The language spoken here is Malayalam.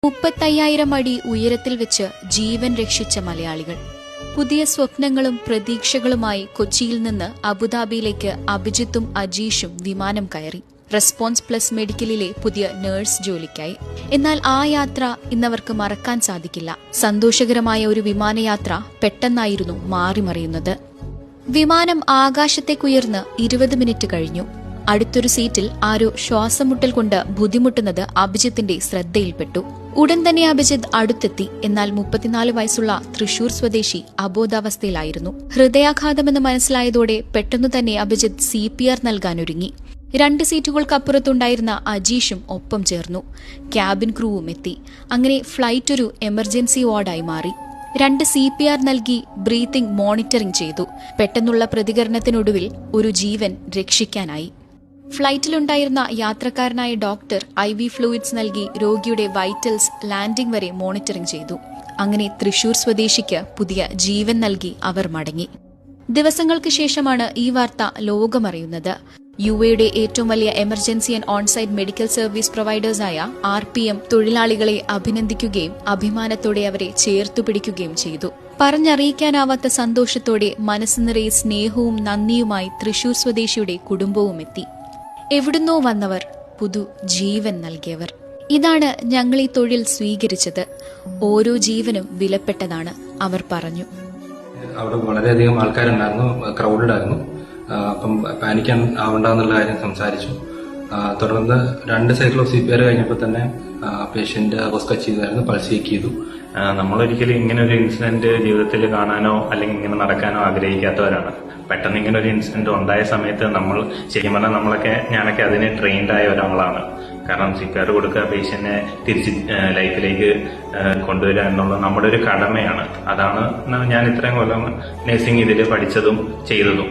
35,000 അടി ഉയരത്തിൽ വെച്ച് ജീവൻ രക്ഷിച്ച മലയാളികൾ. പുതിയ സ്വപ്നങ്ങളും പ്രതീക്ഷകളുമായി കൊച്ചിയിൽ നിന്ന് അബുദാബിയിലേക്ക് അഭിജിത്തും അജീഷും വിമാനം കയറി. റെസ്പോൺസ് പ്ലസ് മെഡിക്കലിലെ പുതിയ നഴ്സ് ജോലിക്കായി. എന്നാൽ ആ യാത്ര ഇന്നവർക്ക് മറക്കാൻ സാധിക്കില്ല. സന്തോഷകരമായ ഒരു വിമാനയാത്ര പെട്ടെന്നായിരുന്നു മാറിമറിയുന്നത്. വിമാനം ആകാശത്തേക്കുയർന്ന് 20 മിനിറ്റ് കഴിഞ്ഞു. അടുത്തൊരു സീറ്റിൽ ആരോ ശ്വാസമുട്ടൽ കൊണ്ട് ബുദ്ധിമുട്ടുന്നത് അഭിജിത്തിന്റെ ശ്രദ്ധയിൽപ്പെട്ടു. ഉടൻ തന്നെ അഭിജിത്ത് അടുത്തെത്തി. എന്നാൽ 34 വയസ്സുള്ള തൃശൂർ സ്വദേശി അബോധാവസ്ഥയിലായിരുന്നു. ഹൃദയാഘാതമെന്ന് മനസ്സിലായതോടെ പെട്ടെന്നു തന്നെ അഭിജിത്ത് CPR നൽകാനൊരുങ്ങി. 2 സീറ്റുകൾക്കപ്പുറത്തുണ്ടായിരുന്ന അജീഷും ഒപ്പം ചേർന്നു. ക്യാബിൻ ക്രൂവും എത്തി. അങ്ങനെ ഫ്ലൈറ്റ് ഒരു എമർജൻസി വാർഡായി മാറി. 2 CPR നൽകി ബ്രീത്തിംഗ് മോണിറ്ററിംഗ് ചെയ്തു. പെട്ടെന്നുള്ള പ്രതികരണത്തിനൊടുവിൽ ഒരു ജീവൻ രക്ഷിക്കാനായി. ഫ്ലൈറ്റിലുണ്ടായിരുന്ന യാത്രക്കാരനായ ഡോക്ടർ IV ഫ്ലൂയിഡ്സ് നൽകി രോഗിയുടെ വൈറ്റൽസ് ലാൻഡിംഗ് വരെ മോണിറ്ററിംഗ് ചെയ്തു. അങ്ങനെ തൃശൂർ സ്വദേശിക്ക് പുതിയ ജീവൻ നൽകി അവർ മടങ്ങി. ദിവസങ്ങൾക്ക് ശേഷമാണ് ഈ വാർത്ത ലോകമറിയുന്നത്. UAE ഏറ്റവും വലിയ emergency and onsite medical service പ്രൊവൈഡേഴ്സായ RPM തൊഴിലാളികളെ അഭിനന്ദിക്കുകയും അഭിമാനത്തോടെ അവരെ ചേർത്തുപിടിക്കുകയും ചെയ്തു. പറഞ്ഞറിയിക്കാനാവാത്ത സന്തോഷത്തോടെ മനസ്സ് നിറയെ സ്നേഹവും നന്ദിയുമായി തൃശൂർ സ്വദേശിയുടെ കുടുംബവും എത്തി. എവിടുന്നോ വന്നവർ, പുതു ജീവൻ നൽകിയവർ. ഇതാണ് ഞങ്ങൾ ഈ തൊഴിൽ സ്വീകരിച്ചത്. ഓരോ ജീവനും വിലപ്പെട്ടതാണ്, അവർ പറഞ്ഞു. അവിടെ വളരെയധികം ആൾക്കാരുണ്ടായിരുന്നു, ക്രൗഡഡ് ആയിരുന്നു. അപ്പം പാനിക്കാൻ ആവണ്ടെന്നുള്ള കാര്യം സംസാരിച്ചു. തുടർന്ന് 2 സൈക്കിൾ ഓഫ് CPR കഴിഞ്ഞപ്പോൾ തന്നെ പേഷ്യന്റ് ഹോസ്ക ചെയ്തായിരുന്നു, പൾസ് ചെക്ക് ചെയ്തു. നമ്മളൊരിക്കലും ഇങ്ങനെ ഒരു ഇൻസിഡന്റ് ജീവിതത്തിൽ കാണാനോ അല്ലെങ്കിൽ ഇങ്ങനെ നടക്കാനോ ആഗ്രഹിക്കാത്തവരാണ്. പെട്ടെന്ന് ഇങ്ങനെ ഒരു ഇൻസിഡന്റ് ഉണ്ടായ സമയത്ത് നമ്മൾ ശരിക്കും പറഞ്ഞാൽ ഞാനൊക്കെ അതിന് ട്രെയിൻഡ് ആയ ഒരാളാണ്. കാരണം CPR കൊടുക്കുക, പേഷ്യന്റിനെ തിരിച്ച് ലൈഫിലേക്ക് കൊണ്ടുവരിക എന്നുള്ളത് നമ്മുടെ ഒരു കടമയാണ്. അതാണ് ഞാൻ ഇത്രയും കൊല്ലം നഴ്സിംഗ് ഇതിൽ പഠിച്ചതും ചെയ്തതും.